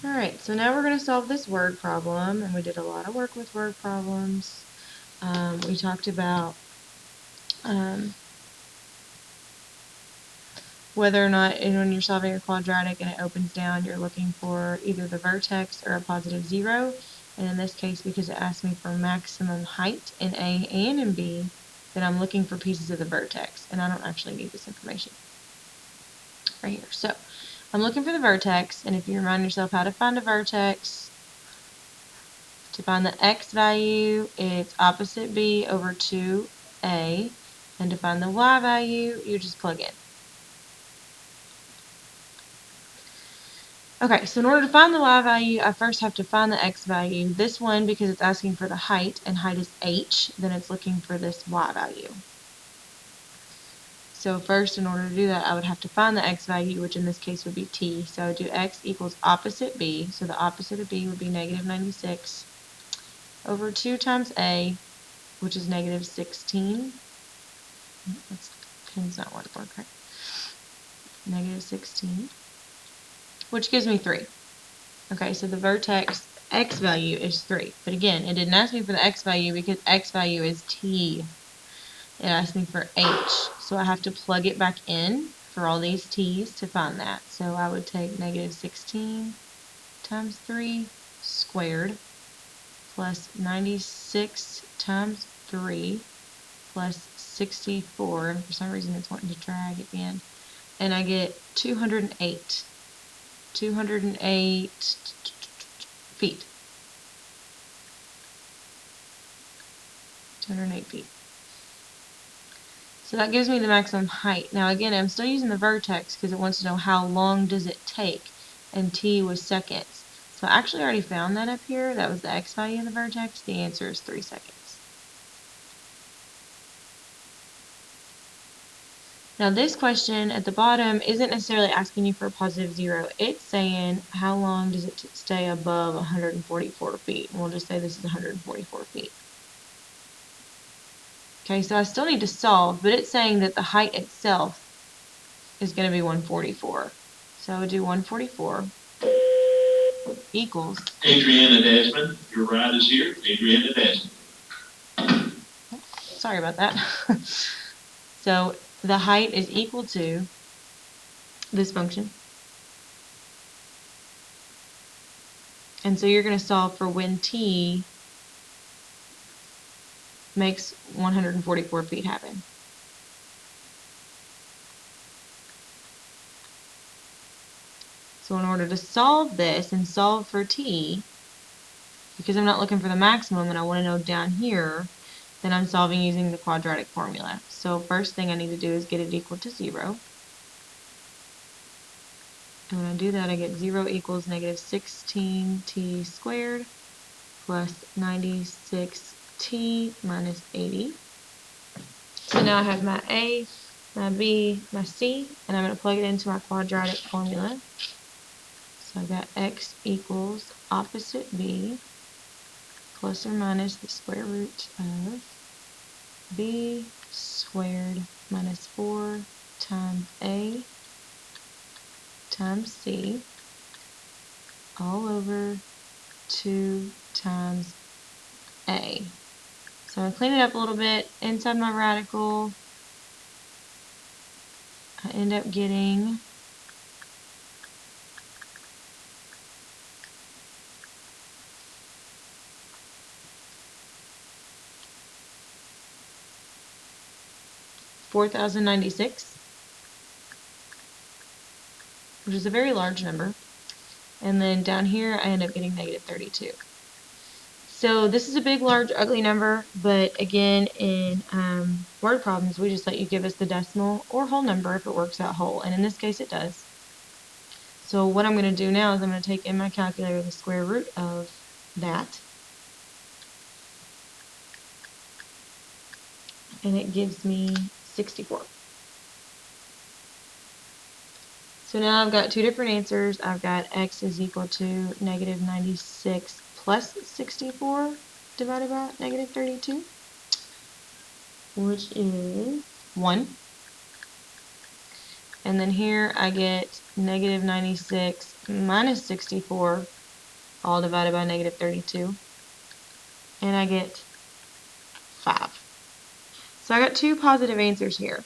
Alright, so now we're going to solve this word problem, and we did a lot of work with word problems. We talked about whether or not when you're solving a quadratic and it opens down, you're looking for either the vertex or a positive 0. And in this case, because it asked me for maximum height in A and in B, then I'm looking for pieces of the vertex, and I don't actually need this information right here. So I'm looking for the vertex, and if you remind yourself how to find a vertex, to find the x value, it's opposite b over 2a, and to find the y value, you just plug in. Okay, so in order to find the y value, I first have to find the x value. This one, because it's asking for the height, and height is h, then it's looking for this y value. So first, in order to do that, I would have to find the x value, which in this case would be t. So I would do x equals opposite b, so the opposite of b would be negative 96, over 2 times a, which is negative 16. That's pen's not working right. Negative 16, which gives me 3. Okay, so the vertex x value is 3. But again, it didn't ask me for the x value because x value is t. It asked me for h. So I have to plug it back in for all these t's to find that. So I would take negative 16 times 3 squared plus 96 times 3 plus 64. And for some reason it's wanting to drag at the end. And I get 208. 208 feet. 208 feet. So that gives me the maximum height. Now again, I'm still using the vertex because it wants to know how long does it take, and t was seconds. So I actually already found that up here. That was the x value of the vertex. The answer is 3 seconds. Now this question at the bottom isn't necessarily asking you for a positive 0. It's saying how long does it stay above 144 feet. And we'll just say this is 144 feet. Okay, so I still need to solve, but it's saying that the height itself is going to be 144. So I would do 144 equals. Adriana Desmond, your ride is here. Adriana Desmond. Sorry about that. So the height is equal to this function. And so you're going to solve for when t makes 144 feet happen. So in order to solve this and solve for t, because I'm not looking for the maximum and I want to know down here, then I'm solving using the quadratic formula. So first thing I need to do is get it equal to 0. And when I do that, I get 0 equals negative 16t squared plus 96t minus 80. So now I have my a, my b, my c, and I'm going to plug it into my quadratic formula. So I've got x equals opposite b plus or minus the square root of b squared minus 4 times a times c all over 2 times a. So I'm going to clean it up a little bit. Inside my radical, I end up getting 4,096, which is a very large number. And then down here, I end up getting negative 32. So this is a big, large, ugly number, but again, in word problems, we just let you give us the decimal or whole number if it works out whole, and in this case, it does. So what I'm going to do now is I'm going to take in my calculator the square root of that, and it gives me 64. So now I've got two different answers. I've got x is equal to negative 96 plus 64 divided by negative 32, which is 1. And then here I get negative 96 minus 64, all divided by negative 32. And I get 5. So I got 2 positive answers here.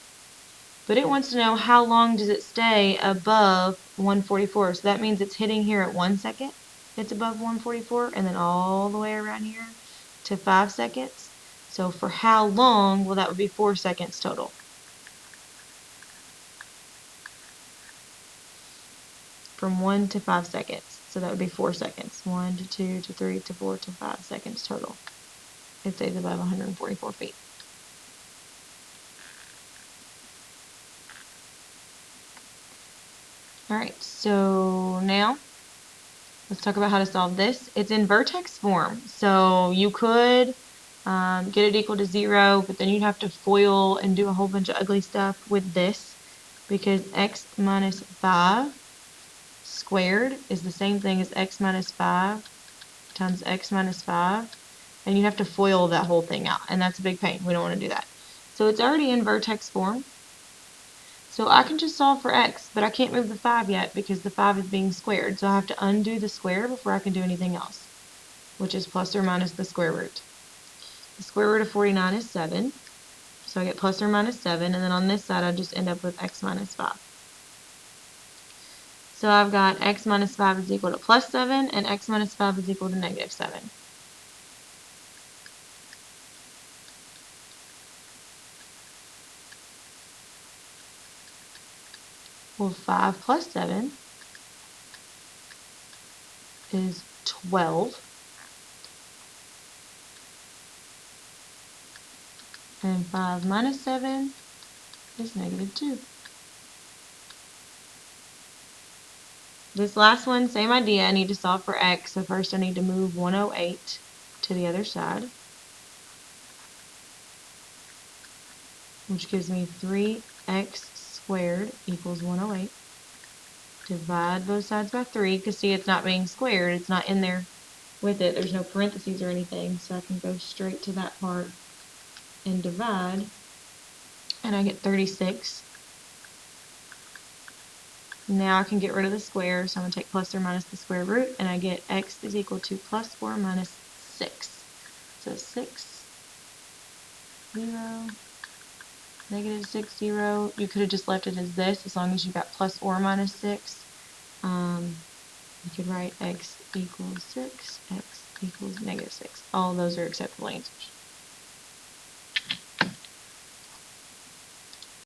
But it wants to know how long does it stay above 144. So that means it's hitting here at 1 second. It's above 144, and then all the way around here to 5 seconds. So for how long, well, that would be 4 seconds total. From 1 to 5 seconds. So that would be 4 seconds. 1 to 2 to 3 to 4 to 5 seconds total. It stays above 144 feet. Alright, so now let's talk about how to solve this. It's in vertex form, so you could get it equal to 0, but then you'd have to FOIL and do a whole bunch of ugly stuff with this, because x minus 5 squared is the same thing as x minus 5 times x minus 5, and you have to FOIL that whole thing out, and that's a big pain. We don't want to do that. So it's already in vertex form. So I can just solve for x, but I can't move the 5 yet because the 5 is being squared. So I have to undo the square before I can do anything else, which is plus or minus the square root. The square root of 49 is 7. So I get plus or minus 7, and then on this side I just end up with x minus 5. So I've got x minus 5 is equal to plus 7, and x minus 5 is equal to negative 7. Well, 5 plus 7 is 12. And 5 minus 7 is negative 2. This last one, same idea. I need to solve for x. So first I need to move 108 to the other side, which gives me 3x squared equals 108. Divide both sides by 3, because see, it's not being squared. It's not in there with it. There's no parentheses or anything, so I can go straight to that part and divide, and I get 36. Now I can get rid of the square, so I'm going to take plus or minus the square root, and I get x is equal to plus or minus 6. So 6, 0, negative 6, 0. You could have just left it as this, as long as you got plus or minus 6. You could write x equals 6, x equals negative 6. All those are acceptable answers.